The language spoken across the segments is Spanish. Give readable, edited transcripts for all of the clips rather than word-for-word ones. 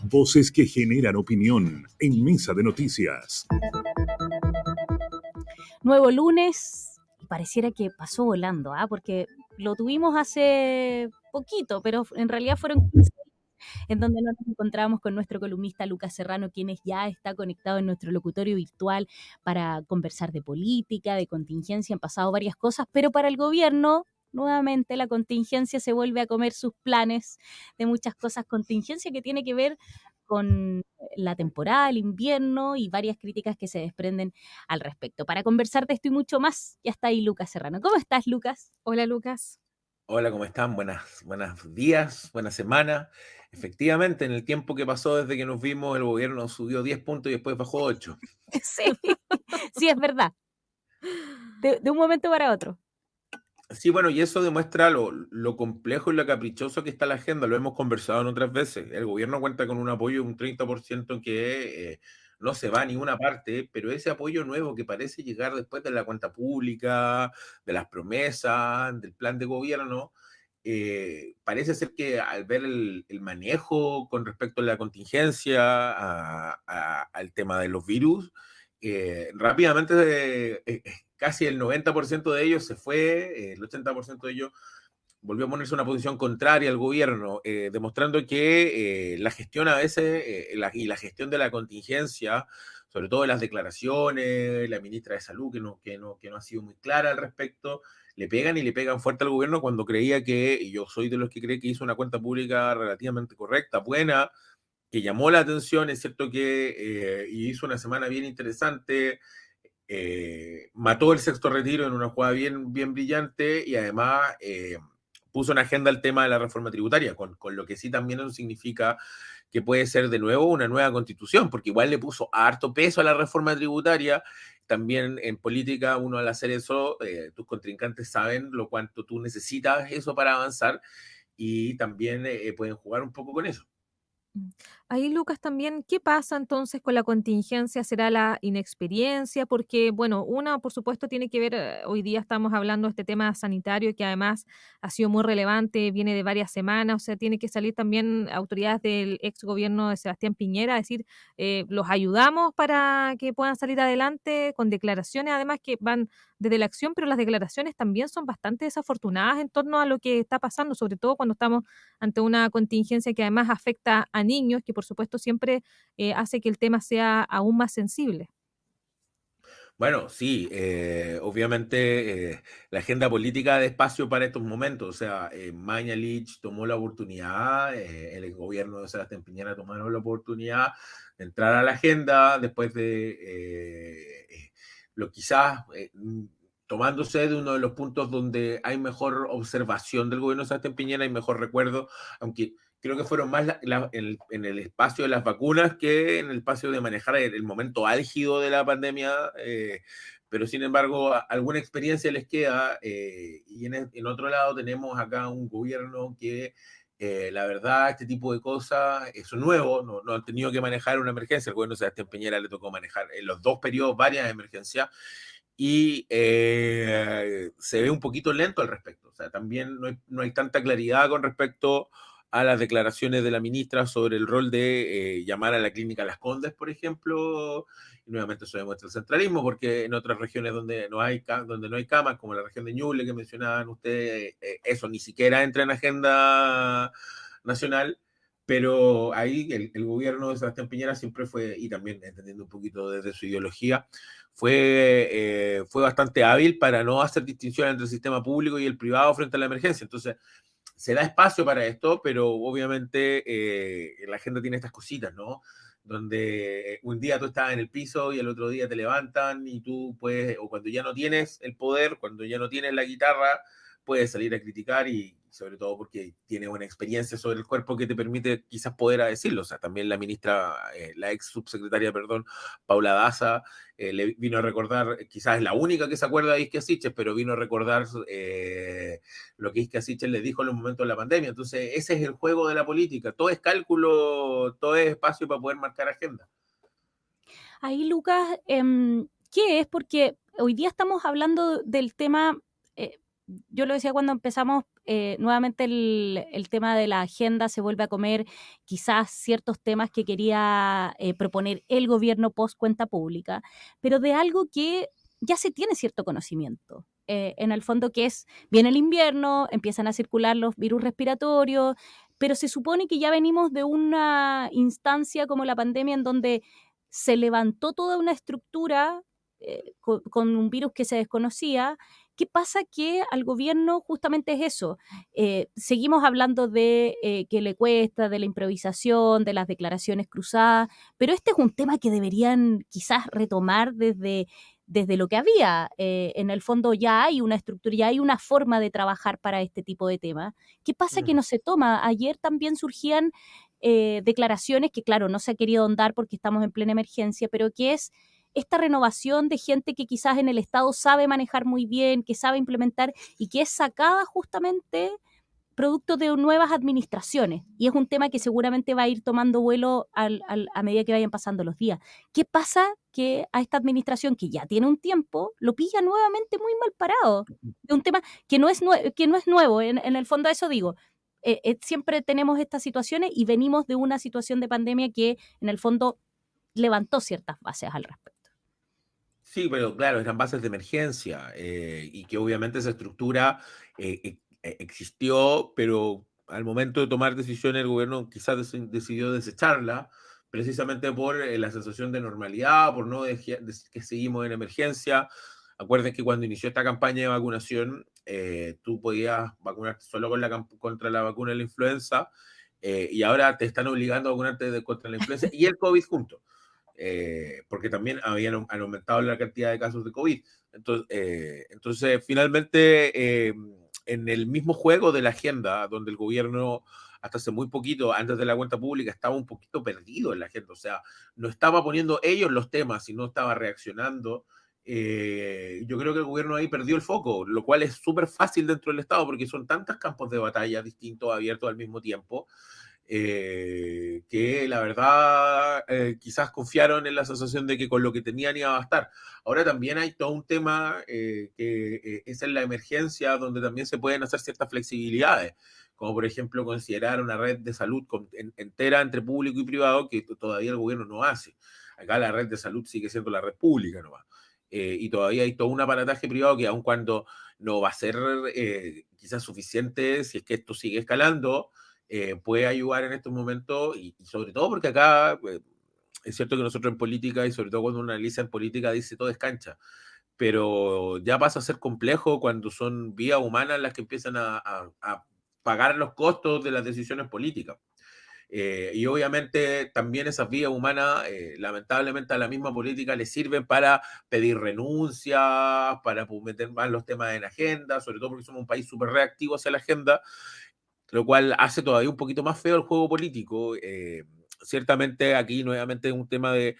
Voces que generan opinión en Mesa de Noticias. Nuevo lunes y pareciera que pasó volando, porque lo tuvimos hace poquito, pero en realidad fueron 15 en donde nos encontramos con nuestro columnista Lucas Serrano, quien ya está conectado en nuestro locutorio virtual para conversar de política, de contingencia. Han pasado varias cosas, pero para el gobierno nuevamente la contingencia se vuelve a comer sus planes de muchas cosas. Contingencia que tiene que ver con la temporada, el invierno y varias críticas que se desprenden al respecto. Para conversar de esto y mucho más, ya está ahí Lucas Serrano. ¿Cómo estás, Lucas? Hola, Lucas. Hola, ¿cómo están? Buenos días, buena semana. Efectivamente, en el tiempo que pasó desde que nos vimos, el gobierno subió 10 puntos y después bajó 8. Sí, sí, es verdad. De un momento para otro. Sí, bueno, y eso demuestra lo complejo y lo caprichoso que está la agenda. Lo hemos conversado en otras veces. El gobierno cuenta con un apoyo de un 30% que no se va a ninguna parte, pero ese apoyo nuevo que parece llegar después de la cuenta pública, de las promesas, del plan de gobierno, parece ser que al ver el manejo con respecto a la contingencia, al tema de los virus, rápidamente casi el 90% de ellos se fue, el 80% de ellos volvió a ponerse en una posición contraria al gobierno, demostrando que la gestión a veces, y la gestión de la contingencia, sobre todo en las declaraciones, la ministra de Salud, que no ha sido muy clara al respecto, le pegan y le pegan fuerte al gobierno cuando creía que, y yo soy de los que cree que hizo una cuenta pública relativamente correcta, buena, que llamó la atención. Es cierto que hizo una semana bien interesante, mató el sexto retiro en una jugada bien brillante y además puso en agenda el tema de la reforma tributaria, con lo que sí también eso significa que puede ser de nuevo una nueva constitución, porque igual le puso harto peso a la reforma tributaria. También en política, uno al hacer eso, tus contrincantes saben lo cuánto tú necesitas eso para avanzar y también pueden jugar un poco con eso. Ahí, Lucas, también, ¿qué pasa entonces con la contingencia? ¿Será la inexperiencia? Porque, bueno, una, por supuesto, tiene que ver, hoy día estamos hablando de este tema sanitario que además ha sido muy relevante, viene de varias semanas, o sea, tiene que salir también autoridades del ex gobierno de Sebastián Piñera a decir, los ayudamos para que puedan salir adelante con declaraciones, además que van desde la acción, pero las declaraciones también son bastante desafortunadas en torno a lo que está pasando, sobre todo cuando estamos ante una contingencia que además afecta a niños, que por supuesto siempre hace que el tema sea aún más sensible. Bueno, sí, obviamente la agenda política da espacio para estos momentos. O sea, Mañalich tomó la oportunidad, el gobierno de Sebastián Piñera tomó la oportunidad de entrar a la agenda después de lo quizás tomándose de uno de los puntos donde hay mejor observación del gobierno de Sebastián Piñera y mejor recuerdo, aunque creo que fueron más en el espacio de las vacunas que en el espacio de manejar el momento álgido de la pandemia, pero sin embargo alguna experiencia les queda, y en otro lado tenemos acá un gobierno que la verdad este tipo de cosas es nuevo, no han tenido que manejar una emergencia. El gobierno de Sebastián Piñera le tocó manejar en los dos periodos varias emergencias y se ve un poquito lento al respecto. O sea, también no hay tanta claridad con respecto a las declaraciones de la ministra sobre el rol de llamar a la clínica Las Condes, por ejemplo. Y nuevamente eso demuestra el centralismo, porque en otras regiones donde no hay camas, como la región de Ñuble que mencionaban ustedes, eso ni siquiera entra en agenda nacional. Pero ahí el gobierno de Sebastián Piñera siempre fue, y también entendiendo un poquito desde su ideología, fue bastante hábil para no hacer distinción entre el sistema público y el privado frente a la emergencia. Entonces, se da espacio para esto, pero obviamente la agenda tiene estas cositas, ¿no? Donde un día tú estás en el piso y el otro día te levantan y tú puedes, o cuando ya no tienes el poder, cuando ya no tienes la guitarra, puedes salir a criticar y sobre todo porque tienes una experiencia sobre el cuerpo que te permite quizás poder a decirlo. O sea, también la ministra, la ex subsecretaria, perdón, Paula Daza, le vino a recordar, quizás es la única que se acuerda de Isquia Siches, pero vino a recordar lo que Isquia Siches le dijo en los momentos de la pandemia. Entonces, ese es el juego de la política. Todo es cálculo, todo es espacio para poder marcar agenda. Ahí, Lucas, ¿qué es? Porque hoy día estamos hablando del tema yo lo decía cuando empezamos, nuevamente el tema de la agenda se vuelve a comer quizás ciertos temas que quería proponer el gobierno post cuenta pública, pero de algo que ya se tiene cierto conocimiento. En el fondo que es, viene el invierno, empiezan a circular los virus respiratorios, pero se supone que ya venimos de una instancia como la pandemia en donde se levantó toda una estructura con un virus que se desconocía. ¿Qué pasa? Que al gobierno justamente es eso. Seguimos hablando de que le cuesta, de la improvisación, de las declaraciones cruzadas, pero este es un tema que deberían quizás retomar desde lo que había. En el fondo ya hay una estructura, ya hay una forma de trabajar para este tipo de temas. ¿Qué pasa? Que no se toma. Ayer también surgían declaraciones que, claro, no se ha querido ahondar porque estamos en plena emergencia, pero que es esta renovación de gente que quizás en el Estado sabe manejar muy bien, que sabe implementar y que es sacada justamente producto de nuevas administraciones. Y es un tema que seguramente va a ir tomando vuelo a medida que vayan pasando los días. ¿Qué pasa? Que a esta administración que ya tiene un tiempo, lo pilla nuevamente muy mal parado. Es un tema que no es, que no es nuevo, en el fondo a eso digo. Siempre tenemos estas situaciones y venimos de una situación de pandemia que en el fondo levantó ciertas bases al respecto. Sí, pero claro, eran bases de emergencia y que obviamente esa estructura existió, pero al momento de tomar decisiones el gobierno quizás decidió desecharla precisamente por la sensación de normalidad, por no decir que seguimos en emergencia. Acuerden que cuando inició esta campaña de vacunación, tú podías vacunarte solo contra la vacuna de la influenza y ahora te están obligando a vacunarte contra la influenza y el COVID juntos. Porque también han aumentado la cantidad de casos de COVID. Entonces finalmente, en el mismo juego de la agenda, donde el gobierno hasta hace muy poquito, antes de la cuenta pública, estaba un poquito perdido en la agenda, o sea, no estaba poniendo ellos los temas, sino estaba reaccionando. Yo creo que el gobierno ahí perdió el foco, lo cual es súper fácil dentro del Estado, porque son tantos campos de batalla distintos, abiertos al mismo tiempo, que la verdad quizás confiaron en la sensación de que con lo que tenían iba a bastar. Ahora también hay todo un tema que es en la emergencia, donde también se pueden hacer ciertas flexibilidades, como por ejemplo considerar una red de salud entera entre público y privado, que todavía el gobierno no hace. Acá la red de salud sigue siendo la red pública nomás. Y todavía hay todo un aparataje privado que aun cuando no va a ser quizás suficiente, si es que esto sigue escalando, puede ayudar en estos momentos y sobre todo porque acá es cierto que nosotros en política y sobre todo cuando uno analiza en política dice todo es cancha, pero ya pasa a ser complejo cuando son vías humanas las que empiezan a pagar los costos de las decisiones políticas. Y obviamente también esas vías humanas, lamentablemente a la misma política le sirven para pedir renuncias, para meter más los temas en agenda, sobre todo porque somos un país súper reactivo hacia la agenda, lo cual hace todavía un poquito más feo el juego político. Ciertamente aquí nuevamente es un tema de,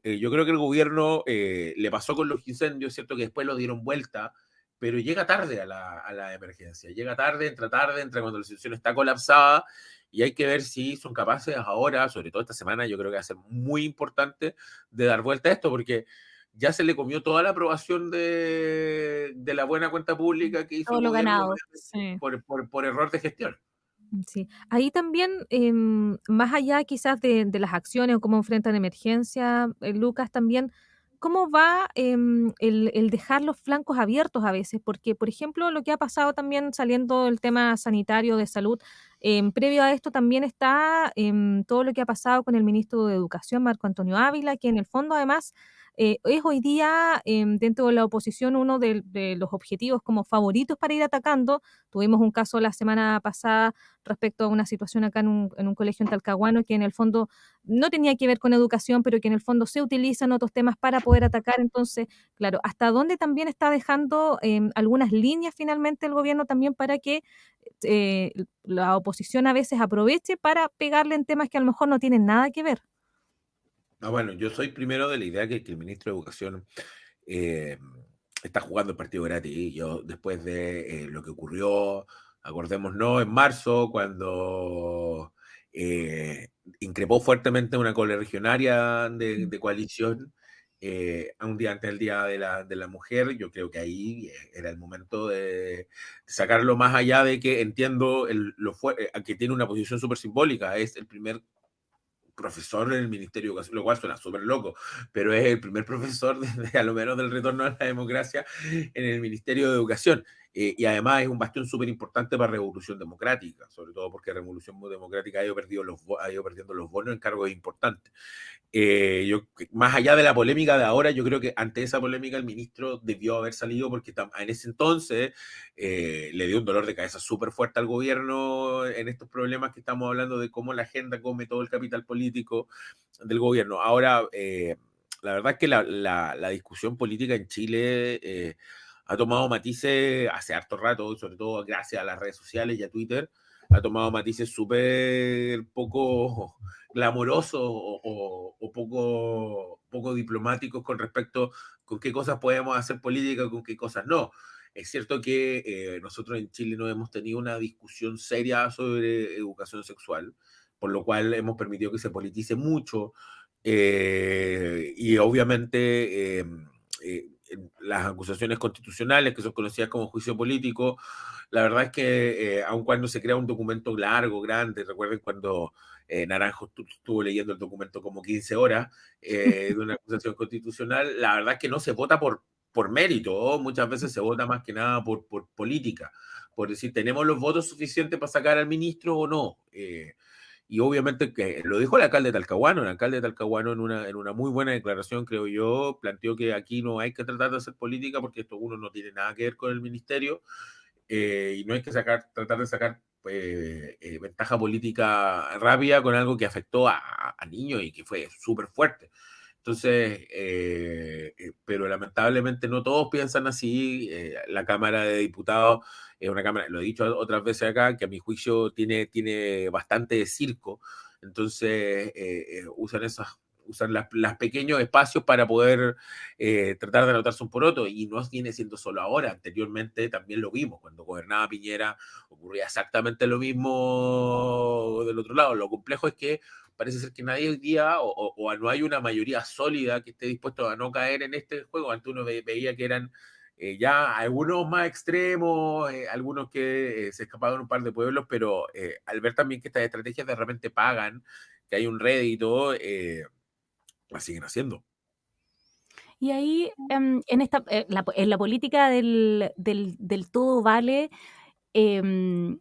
yo creo que el gobierno le pasó con los incendios, cierto que después lo dieron vuelta, pero llega tarde a la emergencia, llega tarde, entra cuando la situación está colapsada y hay que ver si son capaces ahora, sobre todo esta semana, yo creo que va a ser muy importante de dar vuelta a esto, porque ya se le comió toda la aprobación de la buena cuenta pública que hizo Todo el lo gobierno ganado. Sí. por error de gestión. Sí. Ahí también, más allá quizás de las acciones o cómo enfrentan emergencia, Lucas, también, ¿cómo va el dejar los flancos abiertos a veces? Porque, por ejemplo, lo que ha pasado también saliendo del tema sanitario de salud, previo a esto también está todo lo que ha pasado con el ministro de Educación, Marco Antonio Ávila, que en el fondo además es hoy día dentro de la oposición uno de los objetivos como favoritos para ir atacando. Tuvimos un caso la semana pasada respecto a una situación acá en un colegio en Talcahuano que en el fondo no tenía que ver con educación, pero que en el fondo se utilizan otros temas para poder atacar. Entonces, claro, ¿hasta dónde también está dejando algunas líneas finalmente el gobierno también para que eh, la oposición a veces aproveche para pegarle en temas que a lo mejor no tienen nada que ver? Bueno, yo soy primero de la idea que el ministro de Educación eh, está jugando el partido gratis. Yo, después de lo que ocurrió, acordémonos, en marzo, cuando increpó fuertemente una colegionaria de coalición, a un día antes del Día de la Mujer. Yo creo que ahí era el momento de sacarlo, más allá de que entiendo que tiene una posición súper simbólica. Es el primer profesor en el Ministerio de Educación, lo cual suena súper loco, pero es el primer profesor a lo menos del retorno a la democracia en el Ministerio de Educación. Y además es un bastión súper importante para Revolución Democrática, sobre todo porque Revolución Democrática ha ido perdiendo los bonos en cargos importantes. Más allá de la polémica de ahora, yo creo que ante esa polémica el ministro debió haber salido, porque en ese entonces le dio un dolor de cabeza súper fuerte al gobierno en estos problemas que estamos hablando de cómo la agenda come todo el capital político del gobierno. Ahora, la verdad es que la discusión política en Chile ha tomado matices hace harto rato, sobre todo gracias a las redes sociales y a Twitter. Ha tomado matices súper poco glamorosos o poco diplomáticos con respecto con qué cosas podemos hacer política y con qué cosas no. Es cierto que nosotros en Chile no hemos tenido una discusión seria sobre educación sexual, por lo cual hemos permitido que se politice mucho, y obviamente las acusaciones constitucionales, que son conocidas como juicio político, la verdad es que aun cuando se crea un documento largo, grande, recuerden cuando Naranjo estuvo leyendo el documento como 15 horas de una acusación constitucional, la verdad es que no se vota por mérito, ¿o? Muchas veces se vota más que nada por política, por decir, ¿tenemos los votos suficientes para sacar al ministro o no? Y obviamente que lo dijo el alcalde de Talcahuano en una muy buena declaración, creo yo, planteó que aquí no hay que tratar de hacer política porque esto uno no tiene nada que ver con el ministerio, y no hay que tratar de sacar ventaja política rápida con algo que afectó a niños y que fue súper fuerte. Entonces, pero lamentablemente no todos piensan así. La Cámara de Diputados es una Cámara, lo he dicho otras veces acá, que a mi juicio tiene bastante circo. Entonces, usan las pequeños espacios para poder tratar de anotarse un poroto, y no viene siendo solo ahora. Anteriormente también lo vimos, cuando gobernaba Piñera ocurría exactamente lo mismo del otro lado. Lo complejo es que parece ser que nadie hoy día, o no hay una mayoría sólida que esté dispuesto a no caer en este juego. Antes uno veía que eran ya algunos más extremos, algunos que se escapaban un par de pueblos, pero al ver también que estas estrategias de repente pagan, que hay un rédito, la siguen haciendo. Y ahí, en la política del todo vale,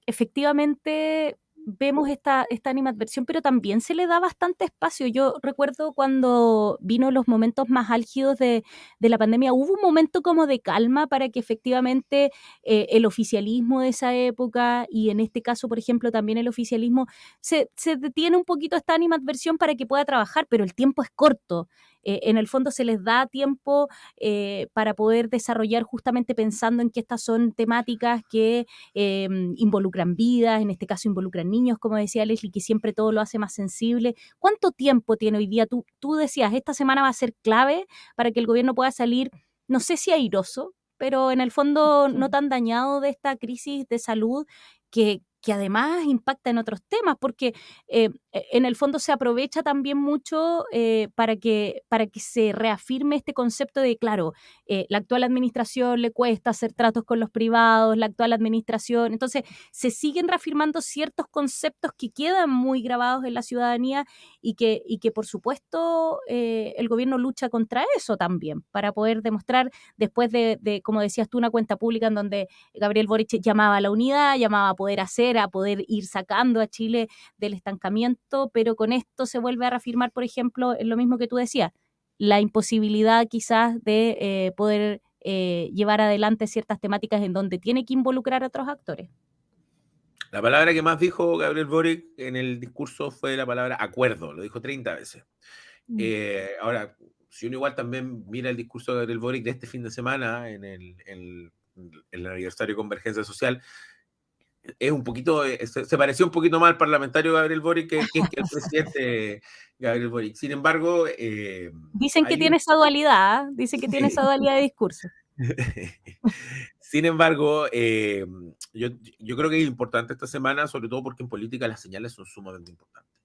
efectivamente vemos esta animadversión, pero también se le da bastante espacio. Yo recuerdo cuando vino los momentos más álgidos de la pandemia, hubo un momento como de calma para que efectivamente el oficialismo de esa época, y en este caso, por ejemplo, también el oficialismo, se detiene un poquito esta animadversión para que pueda trabajar, pero el tiempo es corto. En el fondo se les da tiempo para poder desarrollar, justamente pensando en que estas son temáticas que involucran vidas, en este caso involucran niños, como decía Leslie, que siempre todo lo hace más sensible. ¿Cuánto tiempo tiene hoy día? Tú decías, esta semana va a ser clave para que el gobierno pueda salir, no sé si airoso, pero en el fondo no tan dañado de esta crisis de salud que además impacta en otros temas, porque en el fondo se aprovecha también mucho para que se reafirme este concepto de, claro, la actual administración le cuesta hacer tratos con los privados, la actual administración, entonces se siguen reafirmando ciertos conceptos que quedan muy grabados en la ciudadanía, y que por supuesto el gobierno lucha contra eso también, para poder demostrar, después de, como decías tú, una cuenta pública en donde Gabriel Boric llamaba a la unidad, llamaba a poder ir sacando a Chile del estancamiento, pero con esto se vuelve a reafirmar, por ejemplo, en lo mismo que tú decías, la imposibilidad quizás de poder llevar adelante ciertas temáticas en donde tiene que involucrar a otros actores. La palabra que más dijo Gabriel Boric en el discurso fue la palabra acuerdo, lo dijo 30 veces. Ahora, si uno igual también mira el discurso de Gabriel Boric de este fin de semana en el aniversario de Convergencia Social, es un poquito, se pareció un poquito más al parlamentario Gabriel Boric que el presidente Gabriel Boric. Sin embargo, Dicen que tiene esa dualidad, dicen que tiene esa dualidad de discurso. Sin embargo, yo creo que es importante esta semana, sobre todo porque en política las señales son sumamente importantes.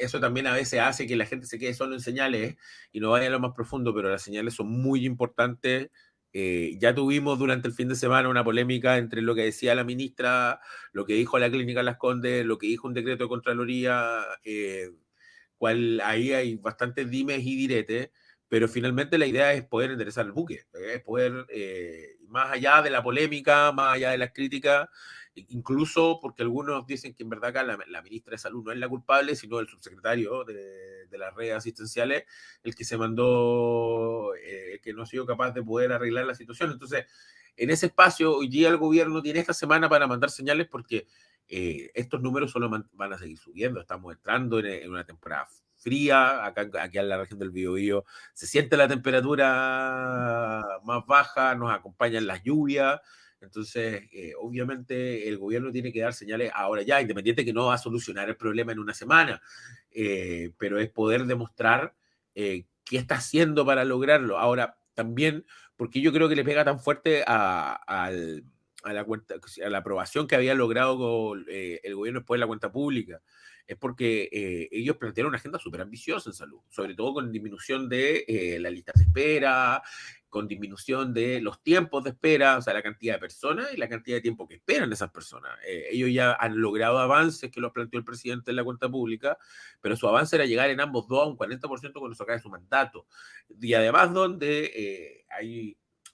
eso también a veces hace que la gente se quede solo en señales y no vaya a lo más profundo, pero las señales son muy importantes. Ya tuvimos durante el fin de semana una polémica entre lo que decía la ministra, lo que dijo la Clínica Las Condes, lo que dijo un decreto de Contraloría, cual ahí hay bastantes dimes y diretes, pero finalmente la idea es poder enderezar el buque, es poder, más allá de la polémica, más allá de las críticas, incluso porque algunos dicen que en verdad acá la ministra de Salud no es la culpable, sino el subsecretario de las redes asistenciales, el que se mandó, que no ha sido capaz de poder arreglar la situación. Entonces, en ese espacio, hoy día el gobierno tiene esta semana para mandar señales porque estos números solo van a seguir subiendo. Estamos entrando en una temporada fría, aquí en la región del Biobío se siente la temperatura más baja, nos acompañan las lluvias, entonces obviamente el gobierno tiene que dar señales ahora ya, independiente que no va a solucionar el problema en una semana, pero es poder demostrar qué está haciendo para lograrlo. Ahora, también, porque yo creo que le pega tan fuerte a la aprobación que había logrado con, el gobierno después de la cuenta pública, es porque ellos plantearon una agenda súper ambiciosa en salud, sobre todo con disminución de la lista de espera, con disminución de los tiempos de espera, o sea, la cantidad de personas y la cantidad de tiempo que esperan esas personas. Ellos ya han logrado avances que los planteó el presidente en la cuenta pública, pero su avance era llegar en ambos dos a un 40% cuando se acabe su mandato. Y además donde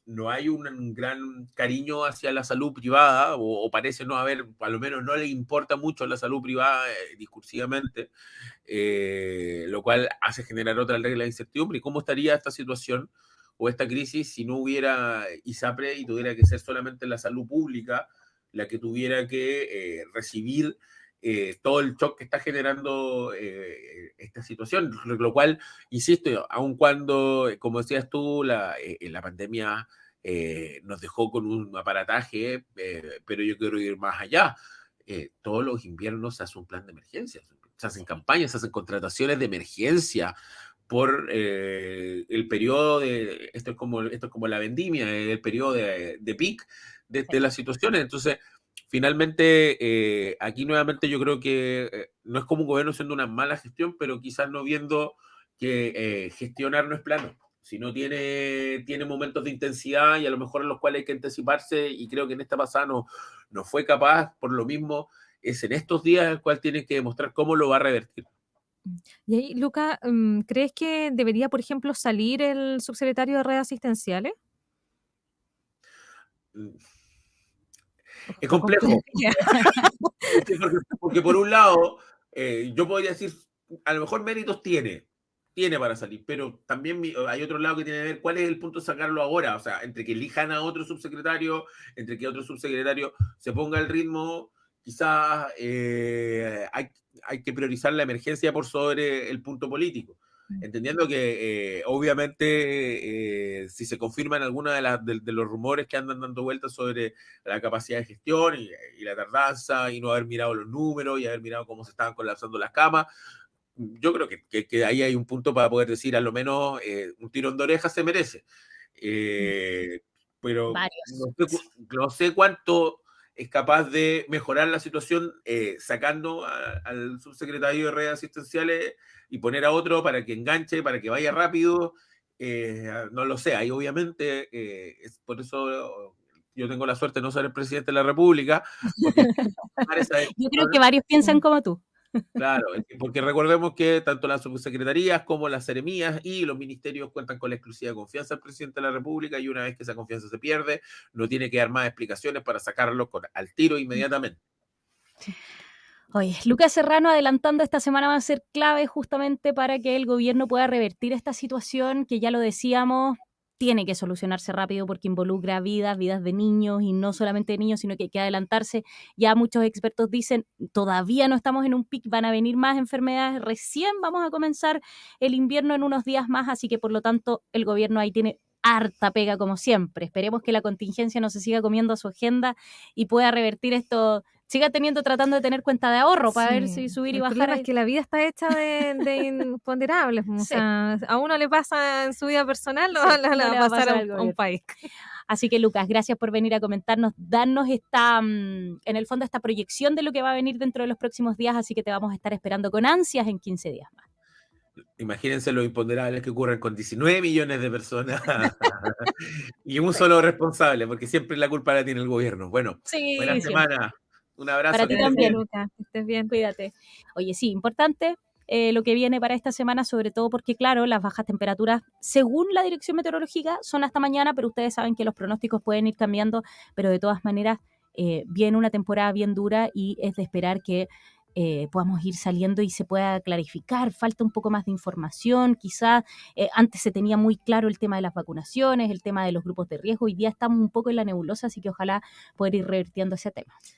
no hay un gran cariño hacia la salud privada, o parece no haber, a lo menos no le importa mucho la salud privada discursivamente, lo cual hace generar otra regla de incertidumbre. ¿Y cómo estaría esta situación o esta crisis si no hubiera ISAPRE y tuviera que ser solamente la salud pública la que tuviera que recibir todo el shock que está generando esta situación? Lo cual, insisto, aun cuando, como decías tú, la pandemia nos dejó con un aparataje, pero yo quiero ir más allá. Todos los inviernos se hace un plan de emergencia, se hacen campañas, se hacen contrataciones de emergencia por el periodo de, esto es como la vendimia, el periodo de peak de las situaciones. Entonces, finalmente, aquí nuevamente yo creo que no es como un gobierno haciendo una mala gestión, pero quizás no viendo que gestionar no es plano, sino tiene momentos de intensidad y a lo mejor en los cuales hay que anticiparse, y creo que en esta pasada no fue capaz. Por lo mismo, es en estos días en el cual tiene que demostrar cómo lo va a revertir. Y ahí, Luca, ¿crees que debería, por ejemplo, salir el subsecretario de redes asistenciales? Es complejo. Porque por un lado, yo podría decir, a lo mejor méritos tiene para salir, pero también hay otro lado que tiene que ver cuál es el punto de sacarlo ahora, o sea, entre que elijan a otro subsecretario, entre que otro subsecretario se ponga al ritmo, quizás hay que priorizar la emergencia por sobre el punto político, entendiendo que obviamente si se confirman algunos de los rumores que andan dando vueltas sobre la capacidad de gestión y la tardanza y no haber mirado los números y haber mirado cómo se estaban colapsando las camas, yo creo que ahí hay un punto para poder decir, a lo menos un tirón de orejas se merece. Pero no sé cuánto es capaz de mejorar la situación sacando al subsecretario de redes asistenciales y poner a otro para que enganche, para que vaya rápido. No lo sé, ahí obviamente es por eso yo tengo la suerte de no ser el presidente de la República. Yo creo que varios piensan como tú. Claro, porque recordemos que tanto las subsecretarías como las seremías y los ministerios cuentan con la exclusiva confianza del presidente de la República, y una vez que esa confianza se pierde, no tiene que dar más explicaciones para sacarlo al tiro inmediatamente. Oye, Lucas Serrano adelantando, esta semana va a ser clave justamente para que el gobierno pueda revertir esta situación que, ya lo decíamos, tiene que solucionarse rápido porque involucra vidas de niños, y no solamente de niños, sino que hay que adelantarse. Ya muchos expertos dicen, todavía no estamos en un pic, van a venir más enfermedades, recién vamos a comenzar el invierno en unos días más, así que por lo tanto el gobierno ahí tiene harta pega como siempre. Esperemos que la contingencia no se siga comiendo a su agenda y pueda revertir esto, siga tratando de tener cuenta de ahorro para ver si subir y bajar. El problema es que la vida está hecha de imponderables. O sea, a uno le pasa en su vida personal, le va a pasar a un país. Así que, Lucas, gracias por venir a comentarnos, darnos en el fondo, esta proyección de lo que va a venir dentro de los próximos días, así que te vamos a estar esperando con ansias en 15 días más. Imagínense los imponderables que ocurren con 19 millones de personas y un solo responsable, porque siempre la culpa la tiene el gobierno. Bueno, Sí, buena siempre. semana. Un abrazo. Para ti que estés también, bien. Lucas, que estés bien. Cuídate. Oye, sí, importante lo que viene para esta semana, sobre todo porque, claro, las bajas temperaturas, según la Dirección Meteorológica, son hasta mañana, pero ustedes saben que los pronósticos pueden ir cambiando, pero de todas maneras viene una temporada bien dura y es de esperar que podamos ir saliendo y se pueda clarificar. Falta un poco más de información, quizás antes se tenía muy claro el tema de las vacunaciones, el tema de los grupos de riesgo, hoy día estamos un poco en la nebulosa, así que ojalá poder ir revirtiendo ese tema.